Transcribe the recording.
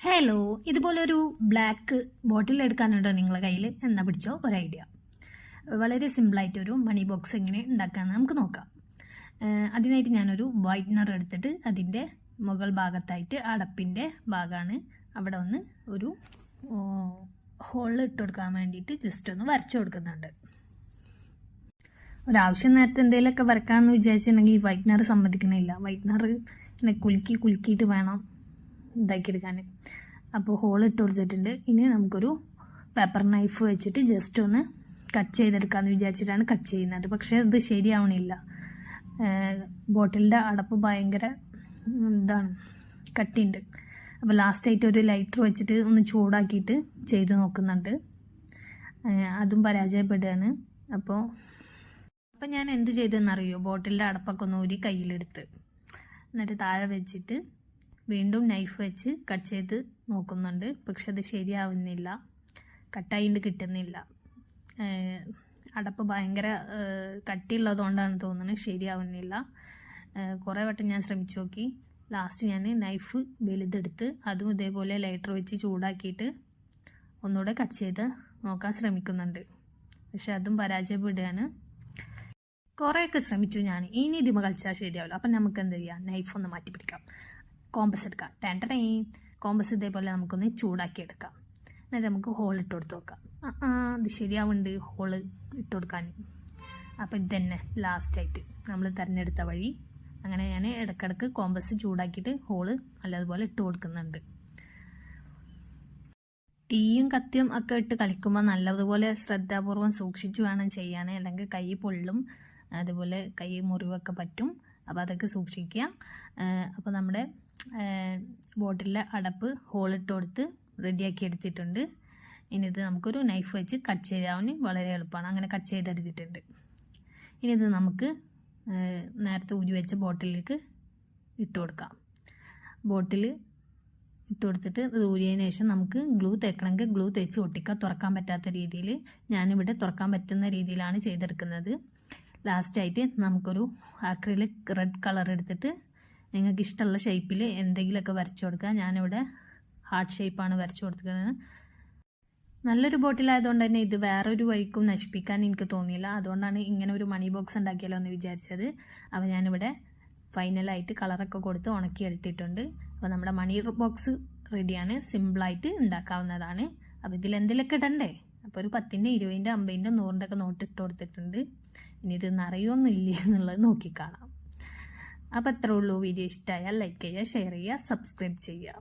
Hello, ഇതുപോലൊരു black ബോട്ടിൽ എടുക്കാനുണ്ടോ നിങ്ങളുടെ കയ്യിൽ? എന്നാ പിടിച്ചോ ഒരു ഐഡിയ. വളരെ സിമ്പിളായിട്ടൊരു മണി ബോക്സ് എങ്ങനെ ഉണ്ടാക്കാമെന്ന് നമുക്ക് നോക്കാം. അതിനായിട്ട് ഞാനൊരു വൈറ്റ്നർ എടുത്തിട്ട് അതിൻ്റെ മുകൾ ഭാഗത്തായിട്ട് അടപ്പിൻ്റെ ഭാഗമാണ് അവിടെ ഒന്ന് ഒരു ഹോളിൽ ഇട്ട് കൊടുക്കാൻ വേണ്ടിയിട്ട് ജസ്റ്റ് ഒന്ന് വരച്ചു കൊടുക്കുന്നുണ്ട്. ഒരാവശ്യം നേരത്തെ എന്തെങ്കിലുമൊക്കെ വരക്കാമെന്ന് വിചാരിച്ചിട്ടുണ്ടെങ്കിൽ ഈ വൈറ്റ്നർ സമ്മതിക്കുന്നില്ല. വൈറ്റ്നർ ഇങ്ങനെ കുലുക്കിയിട്ട് വേണം ഇതാക്കിയെടുക്കാൻ. അപ്പോൾ ഹോൾ ഇട്ട് കൊടുത്തിട്ടുണ്ട്. ഇനി നമുക്കൊരു പേപ്പർ നൈഫ് വെച്ചിട്ട് ജസ്റ്റ് ഒന്ന് കട്ട് ചെയ്തെടുക്കാമെന്ന് വിചാരിച്ചിട്ടാണ് കട്ട് ചെയ്യുന്നത്. പക്ഷേ ഇത് ശരിയാവണില്ല. ബോട്ടിലിൻ്റെ അടപ്പ് ഭയങ്കര കട്ടിയുണ്ട്. അപ്പോൾ ലാസ്റ്റായിട്ട് ഒരു ലൈറ്റർ വെച്ചിട്ട് ഒന്ന് ചൂടാക്കിയിട്ട് ചെയ്ത് നോക്കുന്നുണ്ട്. അതും പരാജയപ്പെടുകയാണ്. അപ്പോൾ ഞാൻ എന്ത് ചെയ്തെന്നറിയോ? ബോട്ടിലിൻ്റെ അടപ്പൊക്കെ ഒന്ന് ഊരി കയ്യിലെടുത്ത് എന്നിട്ട് താഴെ വെച്ചിട്ട് വീണ്ടും നൈഫ് വെച്ച് കട്ട് ചെയ്ത് നോക്കുന്നുണ്ട്. പക്ഷെ അത് ശരിയാവുന്നില്ല, കട്ടായിട്ട് കിട്ടുന്നില്ല. അടപ്പ് ഭയങ്കര കട്ടിയുള്ളതുകൊണ്ടാണ് തോന്നുന്നത് ശരിയാവുന്നില്ല. കുറേ വട്ടം ഞാൻ ശ്രമിച്ചു നോക്കി. ലാസ്റ്റ് ഞാൻ നൈഫ് വലുതെടുത്ത് അതും ഇതേപോലെ ലൈറ്റർ വെച്ച് ചൂടാക്കിയിട്ട് ഒന്നുകൂടെ കട്ട് ചെയ്ത് നോക്കാൻ ശ്രമിക്കുന്നുണ്ട്. പക്ഷെ അതും പരാജയപ്പെടുകയാണ്. കുറേയൊക്കെ ശ്രമിച്ചു ഞാൻ. ഇനി ഇതിമ കളിച്ചാൽ ശരിയാവില്ല. അപ്പം നമുക്ക് എന്ത് ചെയ്യാം? നൈഫ് ഒന്ന് മാറ്റി പിടിക്കാം, കോമ്പസ് എടുക്കാം. കോമ്പസ് ഇതേപോലെ നമുക്കൊന്ന് ചൂടാക്കിയെടുക്കാം. എന്നിട്ട് നമുക്ക് ഹോൾ ഇട്ട് കൊടുത്ത് നോക്കാം. ഇത് ശരിയാവുന്നുണ്ട് ഹോള് ഇട്ട് കൊടുക്കാൻ. അപ്പോൾ ഇത് തന്നെ ലാസ്റ്റായിട്ട് നമ്മൾ തിരഞ്ഞെടുത്ത വഴി. അങ്ങനെ ഞാൻ ഇടയ്ക്കിടയ്ക്ക് കോമ്പസ് ചൂടാക്കിയിട്ട് ഹോള് നല്ലതുപോലെ ഇട്ട് കൊടുക്കുന്നുണ്ട്. തീയും കത്തിയും ഒക്കെ ഇട്ട് കളിക്കുമ്പോൾ നല്ലതുപോലെ ശ്രദ്ധാപൂർവം സൂക്ഷിച്ച് വേണം ചെയ്യാൻ, അല്ലെങ്കിൽ കൈ പൊള്ളും, അതുപോലെ കൈ മുറിവൊക്കെ പറ്റും. അപ്പോൾ അതൊക്കെ സൂക്ഷിക്കുക. അപ്പോൾ നമ്മുടെ ബോട്ടിലിലെ അടപ്പ് ഹോളിട്ട് കൊടുത്ത് റെഡിയാക്കി എടുത്തിട്ടുണ്ട്. ഇനി ഇത് നമുക്കൊരു നൈഫ് വെച്ച് കട്ട് ചെയ്യാൻ വളരെ എളുപ്പമാണ്. അങ്ങനെ കട്ട് ചെയ്തെടുത്തിട്ടുണ്ട്. ഇനി ഇത് നമുക്ക് നേരത്തെ ഊരി വെച്ച ബോട്ടിലേക്ക് ഇട്ട് കൊടുക്കാം. ബോട്ടിൽ ഇട്ട് കൊടുത്തിട്ട് ഇത് ഊരിയതിന് ശേഷം നമുക്ക് ഗ്ലൂ തേക്കണമെങ്കിൽ ഗ്ലൂ തേച്ച് ഒട്ടിക്കുക. തുറക്കാൻ പറ്റാത്ത രീതിയിൽ. ഞാനിവിടെ തുറക്കാൻ പറ്റുന്ന രീതിയിലാണ് ചെയ്തെടുക്കുന്നത്. ലാസ്റ്റായിട്ട് നമുക്കൊരു അക്രിലിക് റെഡ് കളർ എടുത്തിട്ട് നിങ്ങൾക്ക് ഇഷ്ടമുള്ള ഷേപ്പിൽ എന്തെങ്കിലുമൊക്കെ വരച്ചു കൊടുക്കുക. ഞാനിവിടെ ഹാർട്ട് ഷേപ്പാണ് വരച്ചു കൊടുക്കുന്നത്. നല്ലൊരു ബോട്ടിലായതുകൊണ്ട് തന്നെ ഇത് വേറൊരു വഴിക്കും നശിപ്പിക്കാൻ എനിക്ക് തോന്നിയില്ല. അതുകൊണ്ടാണ് ഇങ്ങനെ ഒരു മണി ബോക്സ് ഉണ്ടാക്കിയാലോ എന്ന് വിചാരിച്ചത്. അപ്പോൾ ഞാനിവിടെ ഫൈനലായിട്ട് കളറൊക്കെ കൊടുത്ത് ഉണക്കിയെടുത്തിട്ടുണ്ട്. അപ്പോൾ നമ്മുടെ മണി ബോക്സ് റെഡിയാണ്. സിമ്പിളായിട്ട് ഉണ്ടാക്കാവുന്നതാണ്. അപ്പോൾ ഇതിലെന്തെങ്കിലുമൊക്കെ ഇടണ്ടേ? അപ്പോൾ ഒരു 10, 20, 50, 100 ഒക്കെ നോട്ട് ഇട്ട് കൊടുത്തിട്ടുണ്ട്. ഇനി ഇത് നിറയൊന്നുമില്ലേ എന്നുള്ളത് നോക്കിക്കാണാം. അപ്പോൾ അത്രേ ഉള്ളൂ. വീഡിയോ ഇഷ്ടമായാൽ ലൈക്ക് ചെയ്യുക, ഷെയർ ചെയ്യുക, സബ്സ്ക്രൈബ് ചെയ്യുക.